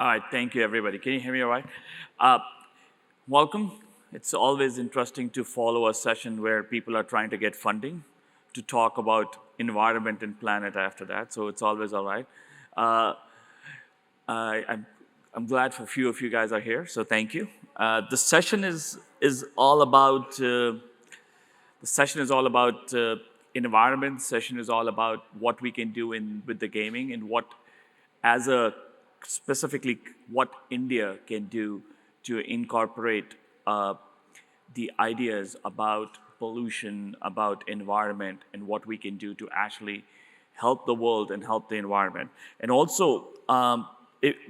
All right, thank you, everybody. Can you hear me all right? Uh, Welcome. It's always interesting to follow a session where people are trying to get funding to talk about environment and planet after that, so it's always all right. Uh, I, I'm, I'm glad for a few of you guys are here, so thank you. The session is all about the session is all about environment. Session is all about what we can do in with the gaming and what as a specifically what India can do to incorporate the ideas about pollution, about environment, and what we can do to actually help the world and help the environment. And also,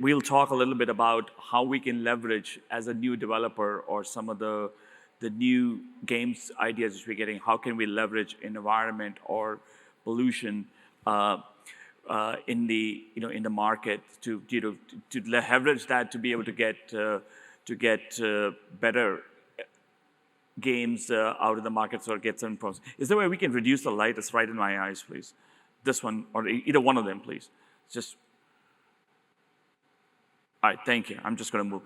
we'll talk a little bit about how we can leverage as a new developer or some of the new games ideas which we're getting. How can we leverage environment or pollution in the in the market to to leverage that to be able to get better games out of the market or get some problems. Is there a way we can reduce the light? It's right in my eyes, please. This one or either one of them, please. Just all right, thank you. I'm just going to move.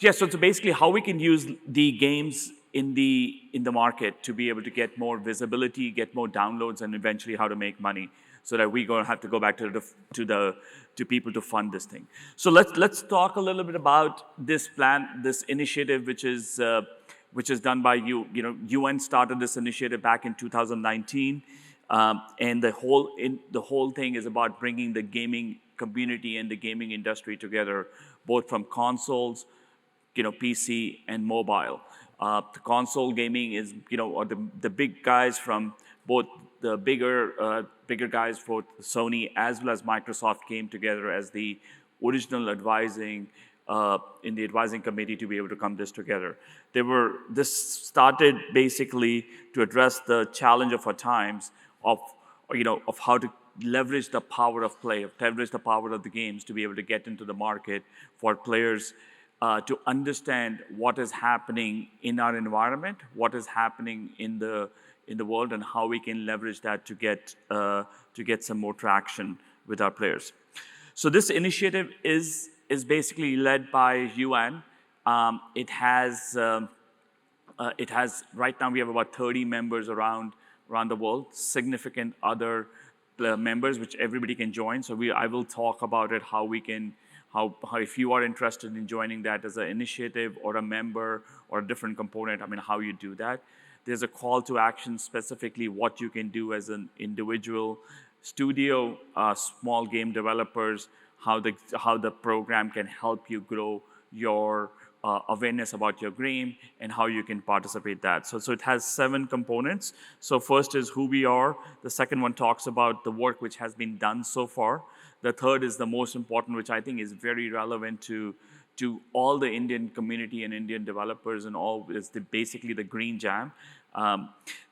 Yeah, so it's basically how we can use the games in the market to be able to get more visibility, get more downloads, and eventually how to make money, so that we're going to have to go back to people to fund this thing. So let's talk a little bit about this plan, this initiative, which is done by you. You know, UN started this initiative back in 2019, and the whole thing is about bringing the gaming community and the gaming industry together, both from consoles, PC and mobile. The console gaming is, or the big guys from both the bigger guys, both Sony as well as Microsoft came together as the original advising in the advising committee to be able to come this together. This started basically to address the challenge of our times of how to leverage the power of play, leverage the power of the games to be able to get into the market for players to understand what is happening in our environment, what is happening in the world, and how we can leverage that to get some more traction with our players. So this initiative is basically led by UN. It has right now we have about 30 members around the world, significant other members which everybody can join. So I will talk about it, how if you are interested in joining that as an initiative or a member or a different component, how you do that. There's a call to action specifically what you can do as an individual studio, small game developers, how the program can help you grow your awareness about your game and how you can participate that. So it has 7 components. So first is who we are. The second one talks about the work which has been done so far. The third is the most important, which I think is very relevant to all the Indian community and Indian developers and all, is basically the Green Jam.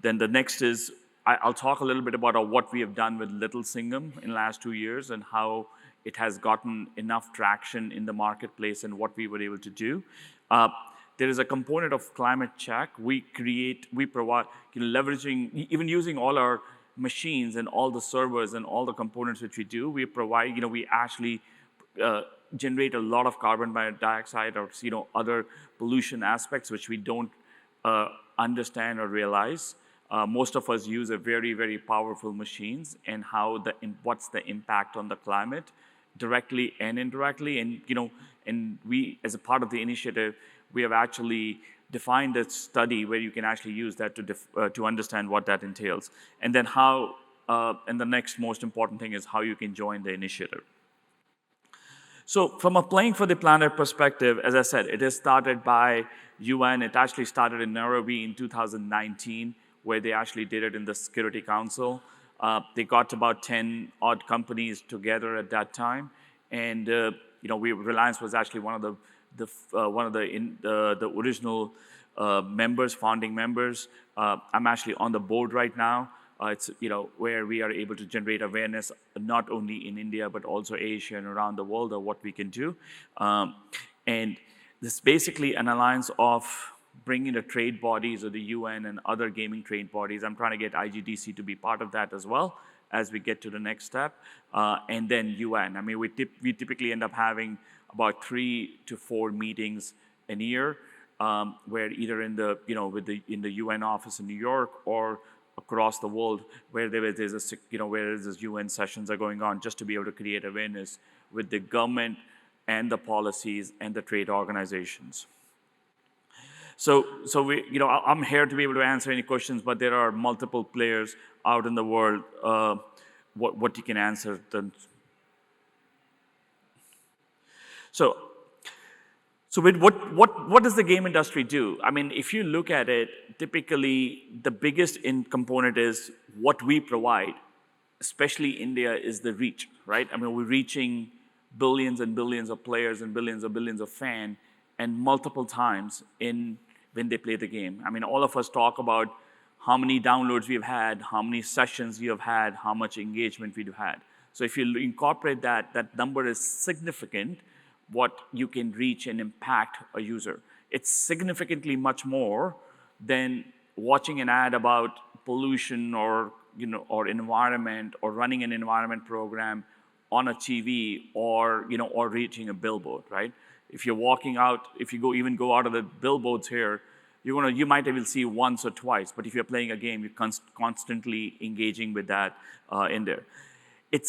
Then the next is, I'll talk a little bit about what we have done with Little Singham in the last 2 years and how it has gotten enough traction in the marketplace and what we were able to do. There is a component of climate check. We provide, leveraging, even using all our machines and all the servers and all the components which we do, we provide, we actually generate a lot of carbon dioxide or, other pollution aspects which we don't understand or realize. Most of us use a very, very powerful machines and what's the impact on the climate directly and indirectly. And we, as a part of the initiative, we have actually defined a study where you can actually use that to understand what that entails. And then and the next most important thing is how you can join the initiative. So from a Playing for the Planet perspective, as I said, it is started by UN. It actually started in Nairobi in 2019, where they actually did it in the Security Council. They got about 10 odd companies together at that time, and Reliance was actually one of the original members, founding members. I'm actually on the board right now. It's where we are able to generate awareness not only in India but also Asia and around the world of what we can do. And this is basically an alliance of bringing the trade bodies of the UN and other gaming trade bodies. I'm trying to get IGDC to be part of that as well as we get to the next step. And then UN. We typically end up having about 3 to 4 meetings a year, where either in the, in the UN office in New York or across the world, where where there's UN sessions are going on, just to be able to create awareness with the government and the policies and the trade organizations. So I'm here to be able to answer any questions, but there are multiple players out in the world. What you can answer. So with what does the game industry do? I mean, if you look at it, typically the biggest component is what we provide, especially India, is the reach, right? I mean, we're reaching billions and billions of players and billions of fans, and multiple times when they play the game. I mean, all of us talk about how many downloads we've had, how many sessions we have had, how much engagement we've had. So if you incorporate that, that number is significant, what you can reach and impact a user. It's significantly much more than watching an ad about pollution or environment, or running an environment program on a TV, or or reaching a billboard, right? If you're walking out, if you even go out of the billboards here, you might even see once or twice. But if you're playing a game, you're constantly engaging with that in there. It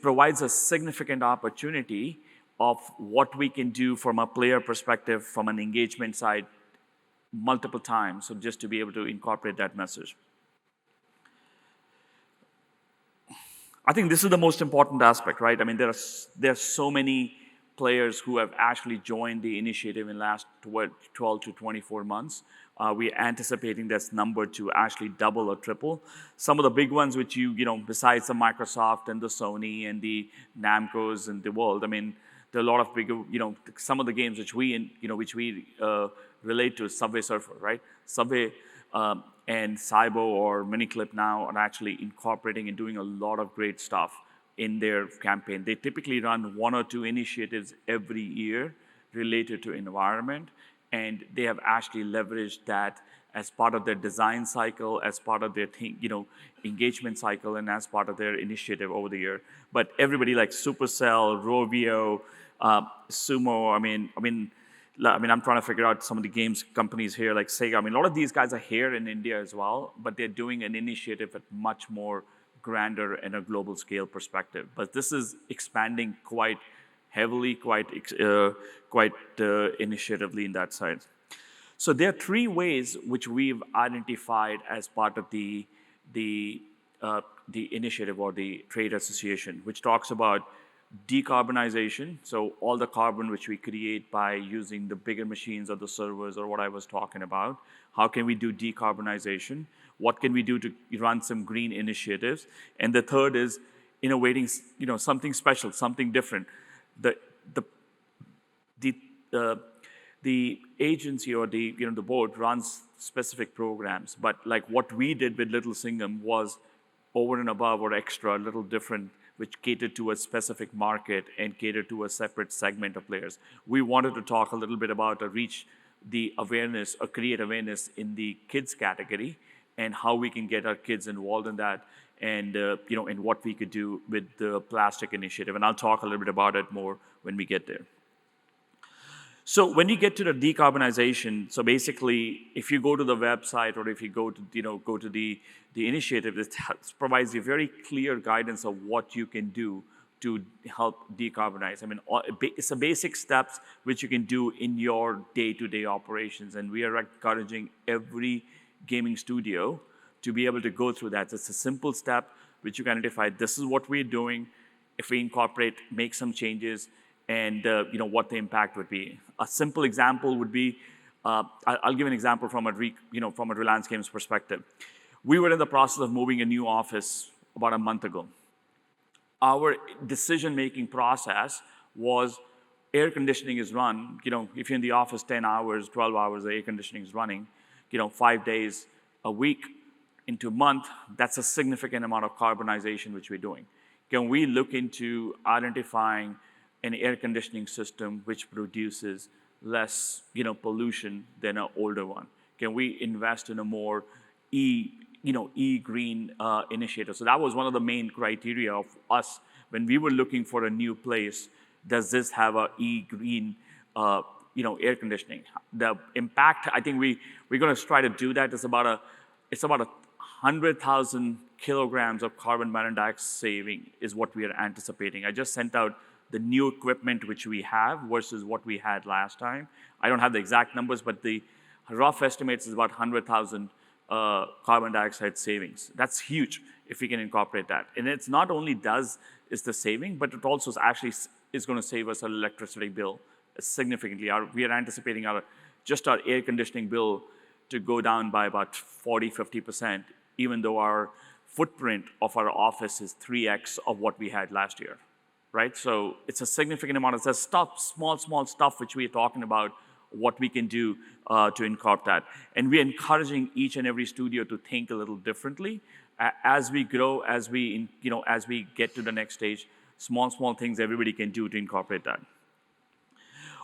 provides a significant opportunity of what we can do from a player perspective, from an engagement side, multiple times. So just to be able to incorporate that message. I think this is the most important aspect, right? I mean, there are so many players who have actually joined the initiative in the last 12 to 24 months. We're anticipating this number to actually double or triple. Some of the big ones, which besides the Microsoft and the Sony and the Namcos in the world, I mean, there are a lot of bigger, some of the games which we relate to, Subway Surfer, right? Subway and Cybo or Miniclip now are actually incorporating and doing a lot of great stuff in their campaign. They typically run 1 or 2 initiatives every year related to environment, and they have actually leveraged that as part of their design cycle, as part of their engagement cycle, and as part of their initiative over the year. But everybody like Supercell, Rovio, Sumo, I mean, I'm trying to figure out some of the games companies here like Sega. I mean, a lot of these guys are here in India as well, but they're doing an initiative at much more grander and a global scale perspective. But this is expanding quite heavily, quite initiatively in that side. So there are 3 ways which we've identified as part of the initiative or the trade association, which talks about decarbonization. So all the carbon which we create by using the bigger machines or the servers or what I was talking about, how can we do decarbonization? What can we do to run some green initiatives? And the third is innovating, something special, something different. The agency or the board runs specific programs, but like what we did with Little Singham was over and above or extra, a little different, which catered to a specific market and catered to a separate segment of players. We wanted to talk a little bit about reach the awareness or create awareness in the kids category, and how we can get our kids involved in that, and and what we could do with the plastic initiative. And I'll talk a little bit about it more when we get there. So when you get to the decarbonization, so basically, if you go to the website or if you go to the initiative, it provides you very clear guidance of what you can do to help decarbonize. I mean, it's a basic steps which you can do in your day-to-day operations, and we are encouraging every gaming studio to be able to go through that. It's a simple step which you can identify. This is what we're doing. If we incorporate, make some changes, and what the impact would be. A simple example would be, I'll give an example from a Reliance Games perspective. We were in the process of moving a new office about a month ago. Our decision-making process was air conditioning is run. If you're in the office 10 hours, 12 hours, the air conditioning is running. 5 days a week into a month. That's a significant amount of carbonization which we're doing. Can we look into identifying an air conditioning system which produces less, pollution than an older one? Can we invest in a more green initiative? So that was one of the main criteria of us when we were looking for a new place does this have a e-green, air conditioning? The impact, I think we're going to try to do that. It's about 100,000 kilograms of carbon monoxide saving is what we are anticipating. I just sent out the new equipment which we have versus what we had last time. I don't have the exact numbers, but the rough estimates is about 100,000 carbon dioxide savings. That's huge if we can incorporate that. And it's not only is the saving, but it also is going to save us an electricity bill significantly. We are anticipating just our air conditioning bill to go down by about 40–50%, even though our footprint of our office is 3x of what we had last year, right? So it's a significant amount of small stuff which we are talking about, what we can do to incorporate that. And we're encouraging each and every studio to think a little differently. As we grow, as we get to the next stage, small things everybody can do to incorporate that.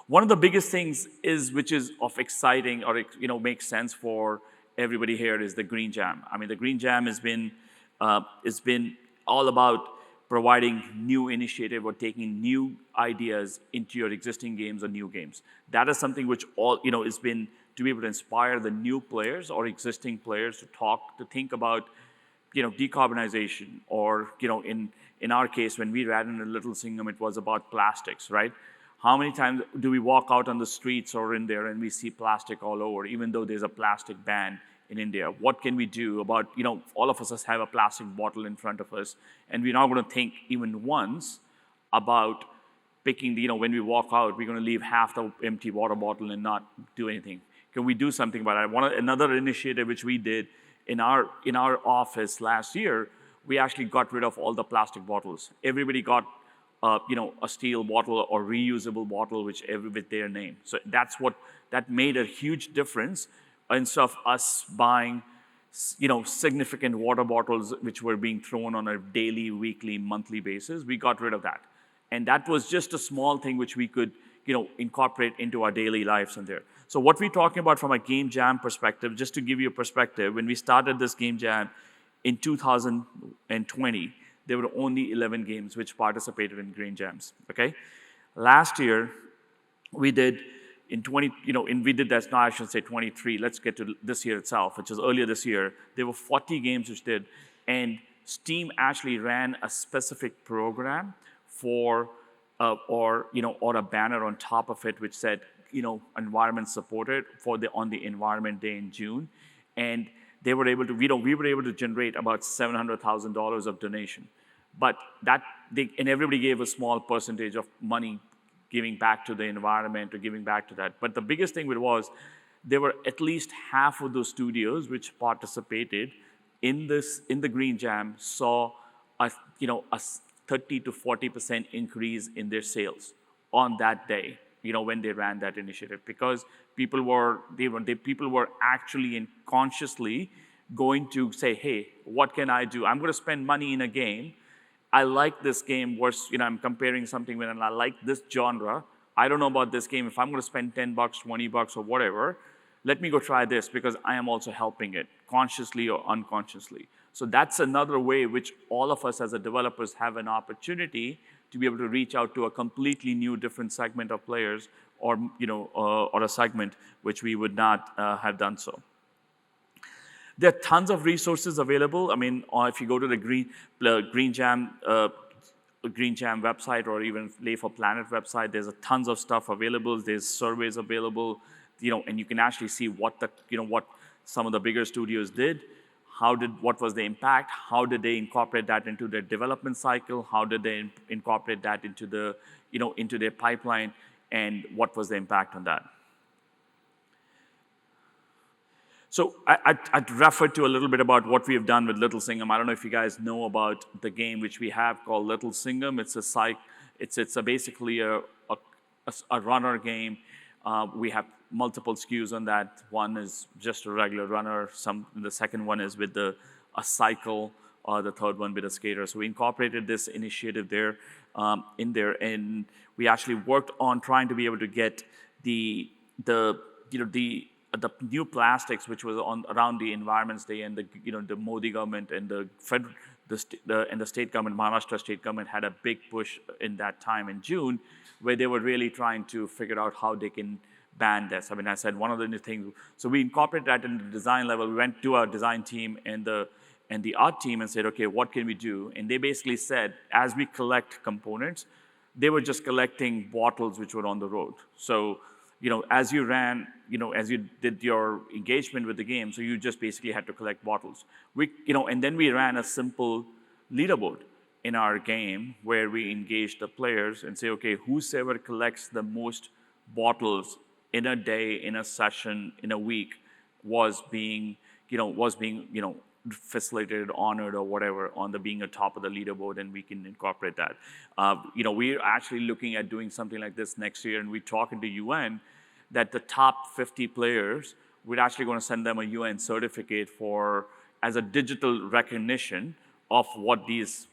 One of the biggest things which is of exciting or makes sense for everybody here is the Green Jam. I mean, the Green Jam has been all about providing new initiative or taking new ideas into your existing games or new games. That is something which has been to be able to inspire the new players or existing players to think about decarbonization, or in our case, when we ran in Little Singham, it was about plastics, right? How many times do we walk out on the streets or in there and we see plastic all over, even though there's a plastic ban in India? What can we do about, all of us have a plastic bottle in front of us, and we're not going to think even once about picking when we walk out, we're going to leave half the empty water bottle and not do anything. Can we do something about that? Another initiative which we did in our office last year, we actually got rid of all the plastic bottles. Everybody got a steel bottle or reusable bottle with their name. So that made a huge difference. Instead of us buying significant water bottles which were being thrown on a daily, weekly, monthly basis, we got rid of that. And that was just a small thing which we could incorporate into our daily lives in there. So what we're talking about from a game jam perspective, just to give you a perspective, when we started this game jam in 2020, there were only 11 games which participated in Green Jams, okay? Last year, we did we did that, no, I should say 23. Let's get to this year itself, which is earlier this year. There were 40 games which did, and Steam actually ran a specific program for, or a banner on top of it which said, environment supported on the Environment Day in June, and they were able to, we were able to generate about $700,000 of donation. But and everybody gave a small percentage of money giving back to the environment or giving back to that. But the biggest thing was there were at least half of those studios which participated in the Green Jam saw a 30 to 40% increase in their sales on that day, when they ran that initiative, because people were actually consciously going to say, hey, what can I do? I'm going to spend money in a game. I like this game versus, I'm comparing something when I like this genre. I don't know about this game. If I'm going to spend $10, $20 or whatever, let me go try this because I am also helping it consciously or unconsciously. So that's another way which all of us as developers have an opportunity to be able to reach out to a completely new, different segment of players, or or a segment which we would not have done so. There are tons of resources available. I mean, if you go to the Green Jam website or even Play for Planet website, there's tons of stuff available. There's surveys available, and you can actually see what some of the bigger studios did. What was the impact? How did they incorporate that into their development cycle? How did they incorporate that into into their pipeline? And what was the impact on that? So I'd refer to a little bit about what we have done with Little Singham. I don't know if you guys know about the game which we have called Little Singham. It's basically a runner game. We have multiple SKUs on that. One is just a regular runner. The second one is with a cycle. The third one with a skater. So we incorporated this initiative there, in there, and we actually worked on trying to be able to get the new plastics which was around the Environment's Day, and the Modi government and the and the state government, Maharashtra state government, had a big push in that time in June, where they were really trying to figure out how they can ban this. I mean, I said one of the new things. So we incorporated that in the design level. We went to our design team and the art team and said, okay, what can we do? And they basically said, as we collect components, they were just collecting bottles which were on the road. So, as you ran, as you did your engagement with the game, so you just basically had to collect bottles. And then we ran a simple leaderboard in our game where we engaged the players and say, okay, whosoever collects the most bottles in a day, in a session, in a week, was being facilitated, honored, or whatever on the being atop of the leaderboard, and we can incorporate that. We're actually looking at doing something like this next year, and we're talking to UN that the top 50 players, we're actually going to send them a UN certificate as a digital recognition of what these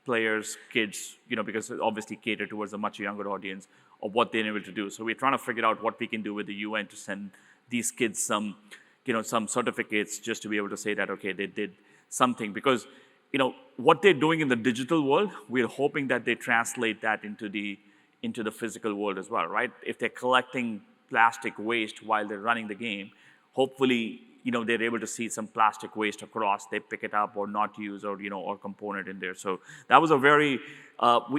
players, kids, because it obviously cater towards a much younger audience, of what they're able to do. So we're trying to figure out what we can do with the UN to send these kids some certificates, just to be able to say that, okay, they did something. Because, what they're doing in the digital world, we're hoping that they translate that into the physical world as well, right? If they're collecting plastic waste while they're running the game, hopefully, they're able to see some plastic waste across, they pick it up or not use, or component in there. So that was a very,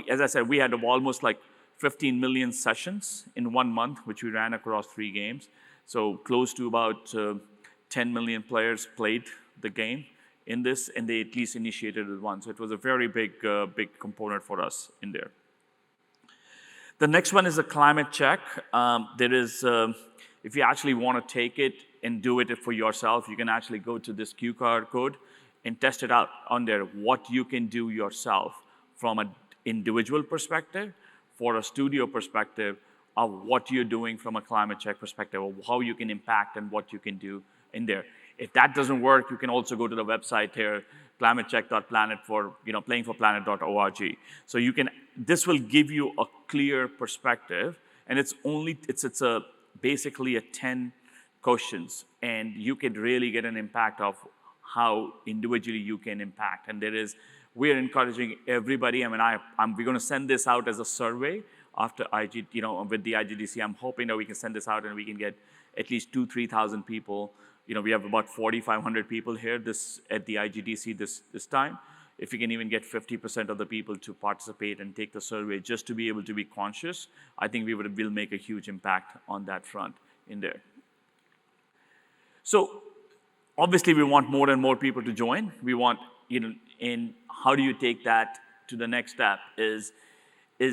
as I said, we had almost like 15 million sessions in 1 month, which we ran across 3 games. So close to about 10 million players played the game in this, and they at least initiated it once. So it was a very big component for us in there. The next one is a climate check. If you actually want to take it and do it for yourself, you can actually go to this QR code and test it out on there, what you can do yourself from an individual perspective, for a studio perspective, of what you're doing from a climate check perspective, of how you can impact and what you can do in there. If that doesn't work, you can also go to the website here, climatecheck.planet for, playingforplanet.org. So this will give you a clear perspective, and it's basically 10 questions, and you can really get an impact of how individually you can impact. And we're encouraging everybody. I mean, we're going to send this out as a survey after with the IGDC. I'm hoping that we can send this out and we can get at least 2,000-3,000 people. We have about 4,500 people here at the IGDC this time. If you can even get 50% of the people to participate and take the survey just to be able to be conscious, I think we'll make a huge impact on that front in there. So obviously we want more and more people to join. We want, and how do you take that to the next step is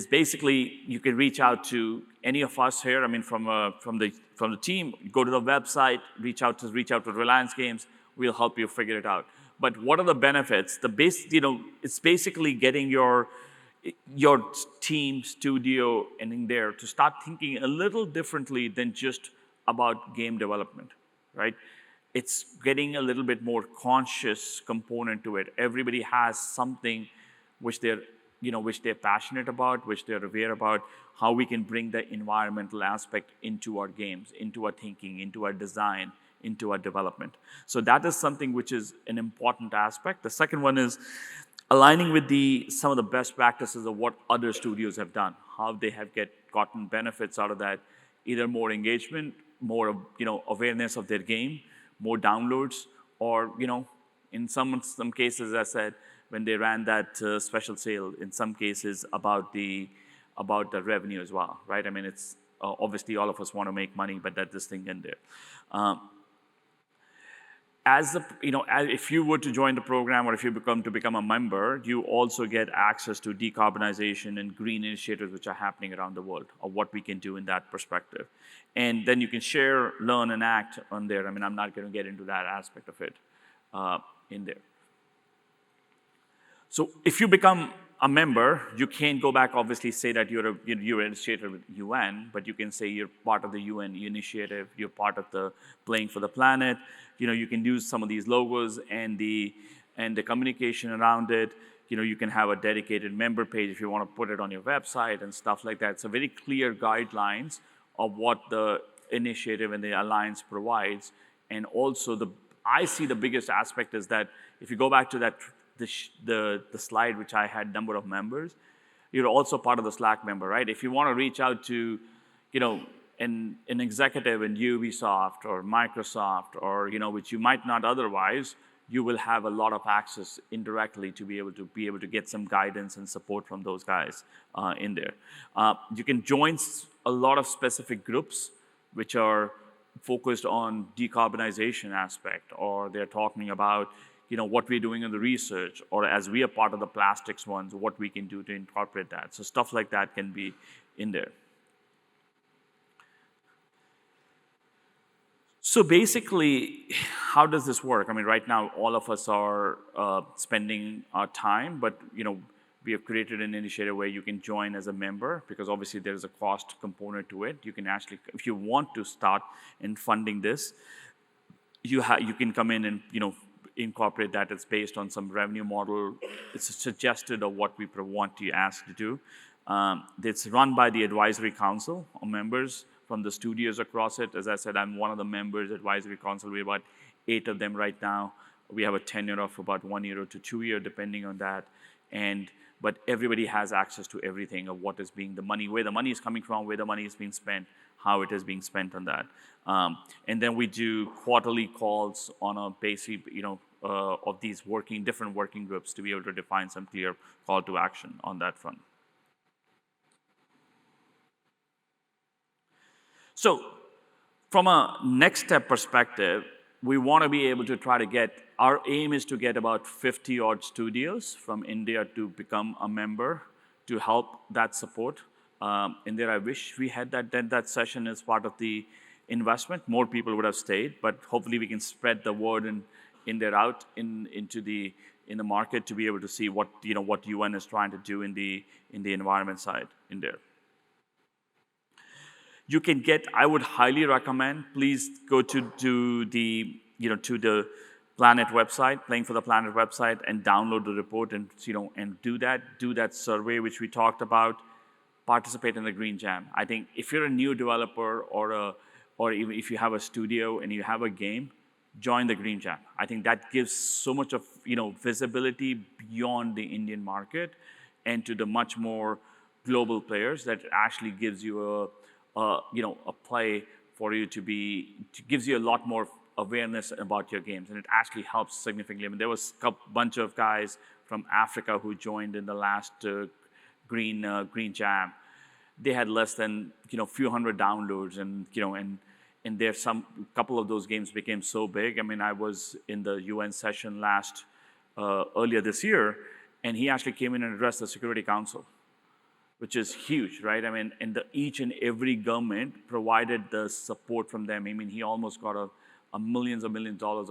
basically you can reach out to any of us here. I mean, from the team, go to the website, reach out to Reliance Games. We'll help you figure it out. But what are the benefits? It's basically getting your team, studio, and in there to start thinking a little differently than just about game development, right? It's getting a little bit more conscious component to it. Everybody has something which they're passionate about, which they're aware about, how we can bring the environmental aspect into our games, into our thinking, into our design, into our development. So that is something which is an important aspect. The second one is aligning with some of the best practices of what other studios have done, how they have gotten benefits out of that, either more engagement, more awareness of their game, more downloads, or in some cases, as I said, when they ran that special sale, in some cases about the revenue as well, right? I mean, it's obviously all of us want to make money, but that's this thing in there. If you were to join the program, or if you become a member, you also get access to decarbonization and green initiatives which are happening around the world, of what we can do in that perspective. And then you can share, learn, and act on there. I mean, I'm not going to get into that aspect of it in there. So if you become a member, you can't go back, obviously, say that you're associated with UN, but you can say you're part of the UN initiative, you're part of the Playing for the Planet. You can use some of these logos and the communication around it. You can have a dedicated member page if you want to put it on your website and stuff like that. So very clear guidelines of what the initiative and the alliance provides. And also I see the biggest aspect is that if you go back to the slide which I had number of members, you're also part of the Slack member, right? If you want to reach out to, an executive in Ubisoft or Microsoft or, which you might not otherwise, you will have a lot of access indirectly to be able to get some guidance and support from those guys in there. You can join a lot of specific groups which are focused on decarbonization aspect, or they're talking about what we're doing in the research, or as we are part of the plastics ones, what we can do to incorporate that. So stuff like that can be in there. So basically, how does this work? I mean, right now, all of us are spending our time, but we have created an initiative where you can join as a member, because obviously there's a cost component to it. You can actually, if you want to start in funding this, you can come in and incorporate that. It's based on some revenue model. It's suggested of what we want to ask to do. It's run by the advisory council of members from the studios across it. As I said, I'm one of the members, advisory council. We're about 8 of them right now. We have a tenure of about 1 year to 2 years, depending on that. But everybody has access to everything of what is being the money, where the money is coming from, where the money is being spent, how it is being spent on that. And then we do quarterly calls on a basis, of these different working groups to be able to define some clear call to action on that front. So from a next step perspective, we want to be able to try to our aim is to get about 50 odd studios from India to become a member to help that support. And there I wish we had that session as part of the investment. More people would have stayed, but hopefully we can spread the word in the market to be able to see what UN is trying to do in the environment side in there. You can I would highly recommend, please go to the Planet website, Playing for the Planet website, and download the report and do that survey which we talked about. Participate in the Green Jam. I think if you're a new developer or even if you have a studio and you have a game, join the Green Jam. I think that gives so much of visibility beyond the Indian market and to the much more global players, that actually gives you a play for you gives you a lot more awareness about your games, and it actually helps significantly. I mean, there was a bunch of guys from Africa who joined in the last Green Jam. They had less than few hundred downloads, and there's couple of those games became so big. I mean, I was in the UN session earlier this year, and he actually came in and addressed the Security Council, which is huge, right? I mean, and each and every government provided the support from them. I mean, he almost got a millions of dollars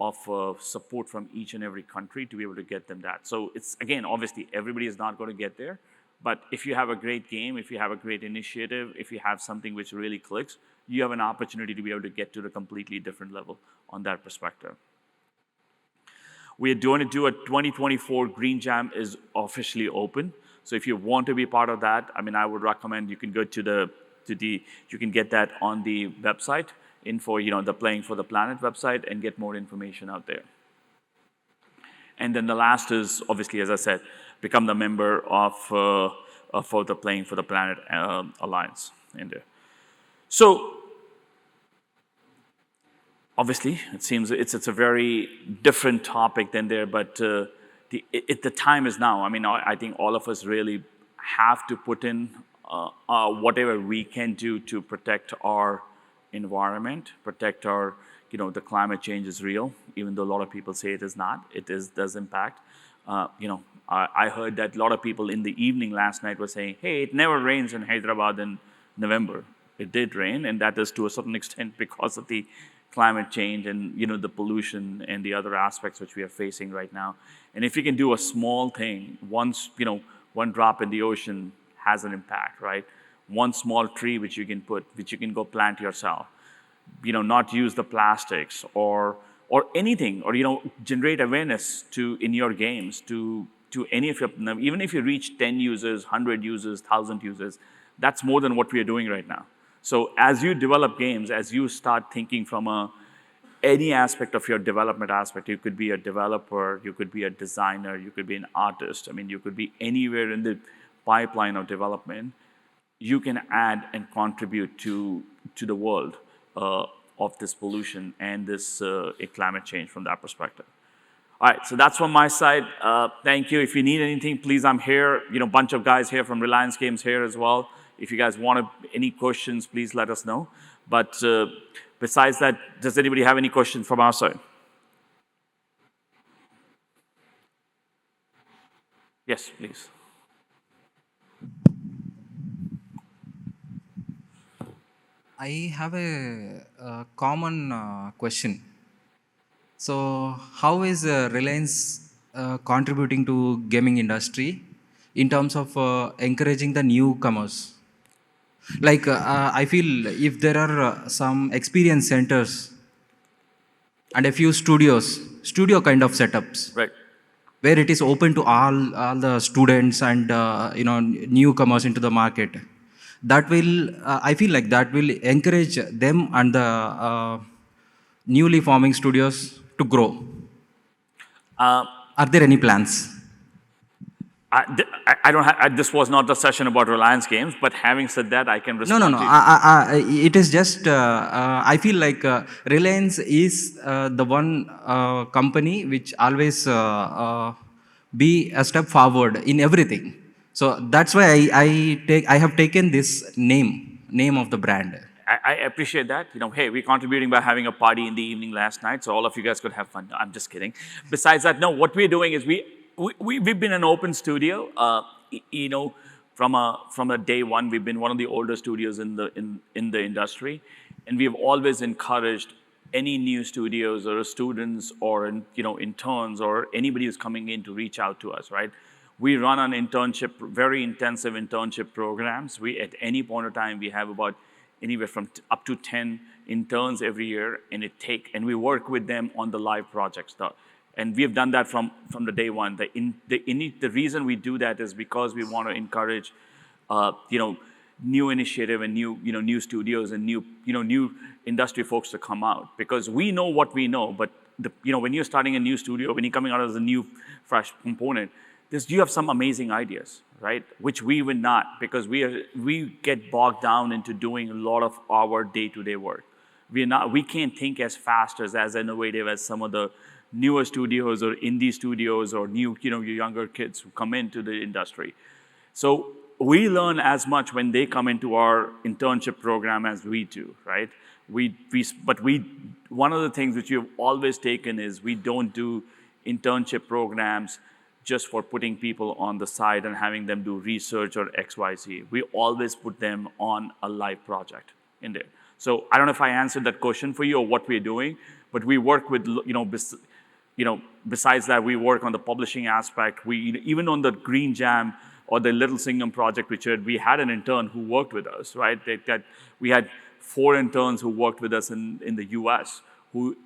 of support from each and every country to be able to get them that. So it's, again, obviously everybody is not going to get there, but if you have a great game, if you have a great initiative, if you have something which really clicks, you have an opportunity to be able to get to a completely different level on that perspective. We are going to do a 2024 Green Jam is officially open. So if you want to be part of that, I mean, I would recommend you can go you can get that on the website, the Playing for the Planet website, and get more information out there. And then the last is, obviously, as I said, become the member for the Playing for the Planet Alliance in there. So obviously, it seems it's a very different topic than there, but the time is now. I mean, I think all of us really have to put in whatever we can do to protect our environment, protect our, the climate change is real, even though a lot of people say it is not. It does impact. I heard that a lot of people in the evening last night were saying, hey, it never rains in Hyderabad in November. It did rain, and that is to a certain extent because of the climate change and the pollution and the other aspects which we are facing right now. And if you can do a small thing, one drop in the ocean has an impact, right? One small tree which you can go plant yourself. Not use the plastics or anything, or generate awareness in your games to any of your, even if you reach 10 users, 100 users, 1,000 users, that's more than what we are doing right now. So as you develop games, as you start thinking from any aspect of your development aspect. You could be a developer, you could be a designer, you could be an artist. I mean, you could be anywhere in the pipeline of development. You can add and contribute to the world of this pollution and this climate change from that perspective. All right, so that's from my side. Thank you. If you need anything, please, I'm here. You know, bunch of guys here from Reliance Games here as well. If you guys want any questions, please let us know. But besides that, does anybody have any questions from our side? Yes, please. I have a common question. So, how is Reliance contributing to gaming industry in terms of encouraging the newcomers? Like, I feel if there are some experience centers and a few studio kind of setups, Right. where it is open to all the students and newcomers into the market, that will I feel like that will encourage them and the newly forming studios to grow. Uh, Are there any plans? I don't have, this was not the session about Reliance Games, but having said that, I can No, no, respond no. to you. It is just, I feel like Reliance is the one company which always be a step forward in everything. So that's why I have taken this name of the brand. I appreciate that. You know, hey, we're contributing by having a party in the evening last night, so all of you guys could have fun. No, I'm just kidding. Besides that, no, what we're doing is we've been an open studio. You know, from a day one, we've been one of the older studios in the industry, and we've always encouraged any new studios or students or interns or anybody who's coming in to reach out to us. Right? We run an internship, very intensive internship programs. We at any point of time we have about anywhere from up to 10 interns every year, and we work with them on the live projects. And we have done that from the day one. The reason we do that is because we want to encourage, new initiative and new studios and new industry folks to come out, because we know what we know, but when you're starting a new studio, when you're coming out as a new fresh component, you have some amazing ideas, right? Which we would not, because we get bogged down into doing a lot of our day-to-day work. We can't think as fast as innovative as some of the newer studios or indie studios or younger kids who come into the industry. So we learn as much when they come into our internship program as we do, right? One of the things which we've always taken is we don't do internship programs just for putting people on the side and having them do research or XYZ. We always put them on a live project in there. So I don't know if I answered that question for you or what we're doing, but we work with, besides that, we work on the publishing aspect. Even on the Green Jam or the Little Singham project, we had an intern who worked with us, right? We had 4 interns who worked with us in the US, who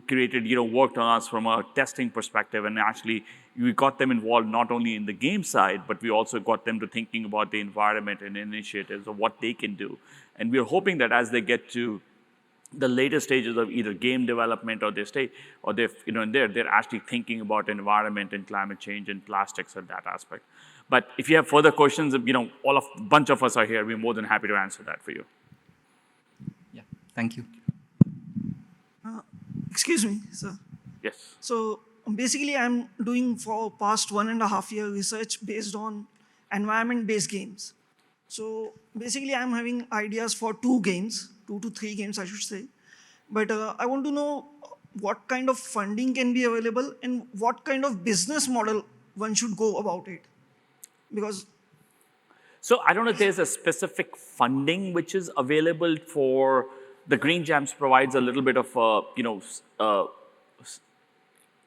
worked on us from a testing perspective, and actually we got them involved not only in the game side, but we also got them to thinking about the environment and initiatives of what they can do. And we're hoping that as they get to the later stages of either game development or they're actually thinking about environment and climate change and plastics and that aspect. But if you have further questions, a bunch of us are here. We're more than happy to answer that for you. Yeah, thank you. Excuse me, sir. Yes. So basically, I'm doing for past 1.5 year research based on environment-based games. So basically, I'm having ideas for 2 games, 2 to 3 games, I should say. But I want to know what kind of funding can be available and what kind of business model one should go about it. Because So I don't know if there's a specific funding which is available for the Green Jams provides a little bit of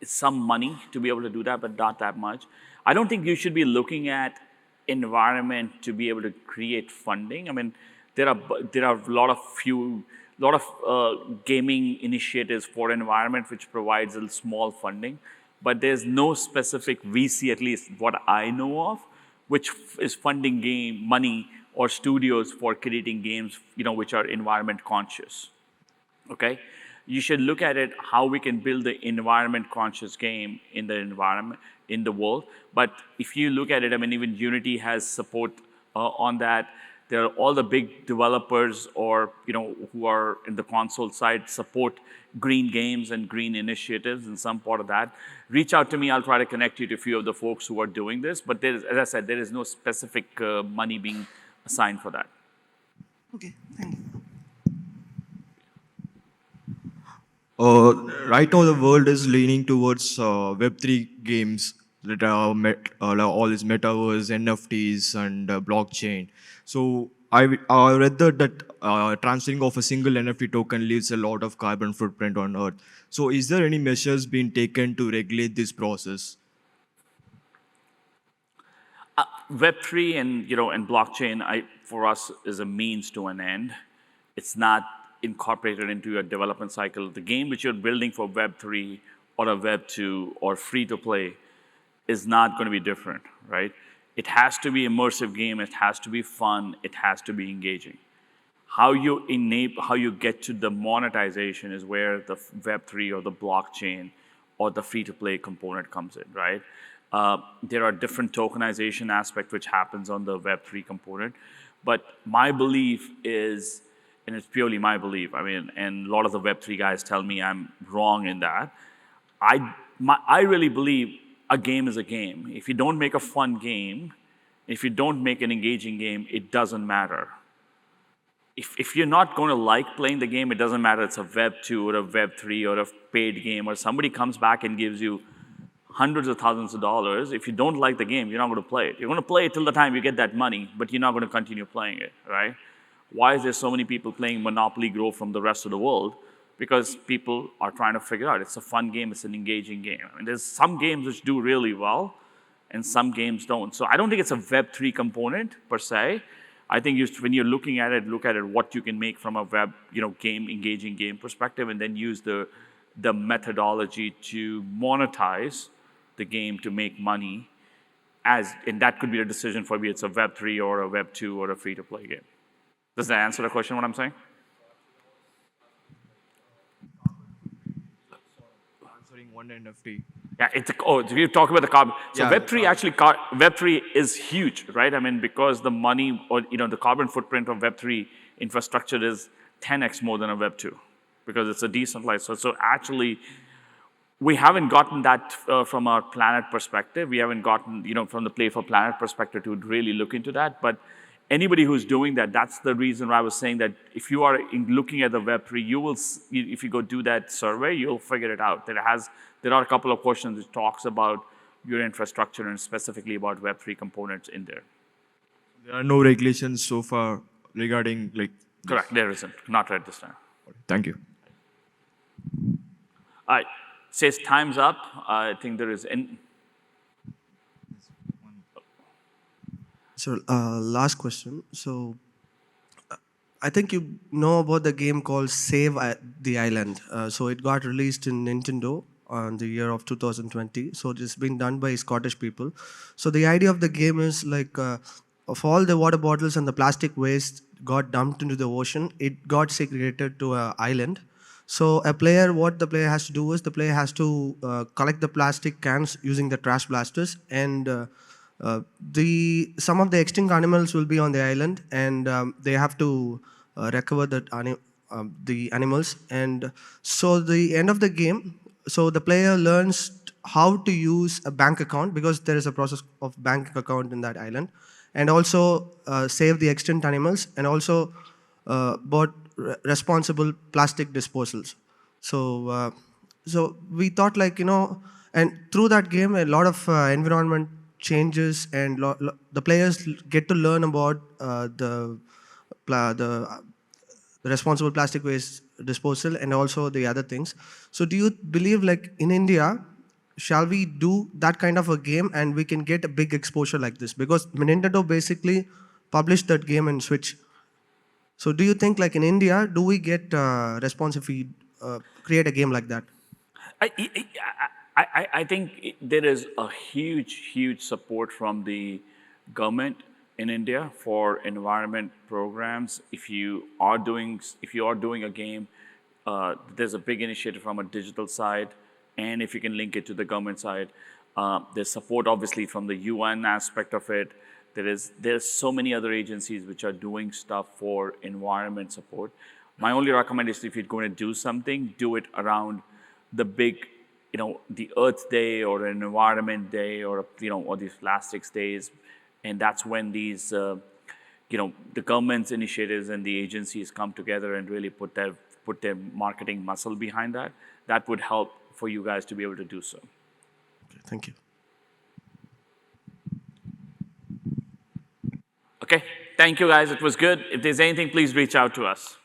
some money to be able to do that, but not that much. I don't think you should be looking at environment to be able to create funding. I mean, there are a lot of gaming initiatives for environment which provides a small funding, but there's no specific VC, at least what I know of, which is funding game money or studios for creating games, which are environment conscious. Okay, you should look at it how we can build the environment conscious game in the environment in the world. But if you look at it, I mean, even Unity has support on that. There are all the big developers or who are in the console side support green games and green initiatives and some part of that. Reach out to me. I'll try to connect you to a few of the folks who are doing this. But there is, as I said, there is no specific money being assigned for that. Okay, thank you. Right now, the world is leaning towards Web3 games that are like all these metaverse, NFTs, and blockchain. So I read that transferring of a single NFT token leaves a lot of carbon footprint on Earth. So is there any measures being taken to regulate this process? Web3 and blockchain, for us, is a means to an end. It's not incorporated into your development cycle. The game which you're building for Web3 or a Web2 or free to play is not going to be different, right? It has to be immersive game. It has to be fun. It has to be engaging. How you get to the monetization is where the Web3 or the blockchain or the free-to-play component comes in, right? There are different tokenization aspect which happens on the Web3 component, but my belief is, and it's purely my belief, I mean, and a lot of the Web3 guys tell me I'm wrong in that. I really believe a game is a game. If you don't make a fun game, if you don't make an engaging game, it doesn't matter. If you're not going to like playing the game, it doesn't matter. It's a Web2 or a Web3 or a paid game, or somebody comes back and gives you hundreds of thousands of dollars. If you don't like the game, you're not going to play it. You're going to play it till the time you get that money, but you're not going to continue playing it, right? Why is there so many people playing Monopoly Go from the rest of the world? Because people are trying to figure out it's a fun game, it's an engaging game. I mean, there's some games which do really well, and some games don't. So I don't think it's a Web3 component per se. I think when you're looking at it, look at it what you can make from a web, engaging game perspective, and then use the methodology to monetize the game to make money. And that could be a decision for me. It's a Web3 or a Web2 or a free-to-play game. Does that answer the question? What I'm saying? Answering one NFT. Yeah, if you talk about the carbon. So Yeah, Web3 actually, Web3 is huge, right? I mean, because the money or, the carbon footprint of Web3 infrastructure is 10x more than a Web2 because it's a decentralized. So actually, we haven't gotten that from our planet perspective. We haven't gotten, from the Play for Planet perspective to really look into that. But anybody who's doing that, that's the reason why I was saying that if you are looking at the Web3, you will, if you go do that survey, you'll figure it out. There are a couple of questions which talks about your infrastructure and specifically about Web3 components in there. There are no regulations so far regarding like. Correct, there isn't, not at this time. Thank you. All right, says time's up. I think there is. So, last question. So, I think you know about the game called Save the Island. So, it got released in Nintendo on the year of 2020. So, it's been done by Scottish people. So, the idea of the game is like, of all the water bottles and the plastic waste got dumped into the ocean, it got segregated to an island. So, what the player has to do is the player has to collect the plastic cans using the trash blasters, and some of the extinct animals will be on the island, and they have to recover the animals. And so the end of the game, so the player learns how to use a bank account, because there is a process of bank account in that island, and also save the extinct animals, and also bought responsible plastic disposals. So so we thought, like, and through that game a lot of environment changes, and the players get to learn about the responsible plastic waste disposal and also the other things. So do you believe, like, in India, shall we do that kind of a game and we can get a big exposure like this? Because Nintendo basically published that game in Switch. So do you think, like, in India, do we get response if we create a game like that? I think there is a huge support from the government in India for environment programs. If you are doing a game, there's a big initiative from a digital side, and if you can link it to the government side, there's support obviously from the UN aspect of it. There's so many other agencies which are doing stuff for environment support. My only recommendation, if you're going to do something, do it around the big, the Earth Day or an Environment Day, or or these plastics days, and that's when these the government's initiatives and the agencies come together and really put their marketing muscle behind that. That would help for you guys to be able to do so. Okay, thank you. Okay, thank you guys. It was good. If there's anything, please reach out to us.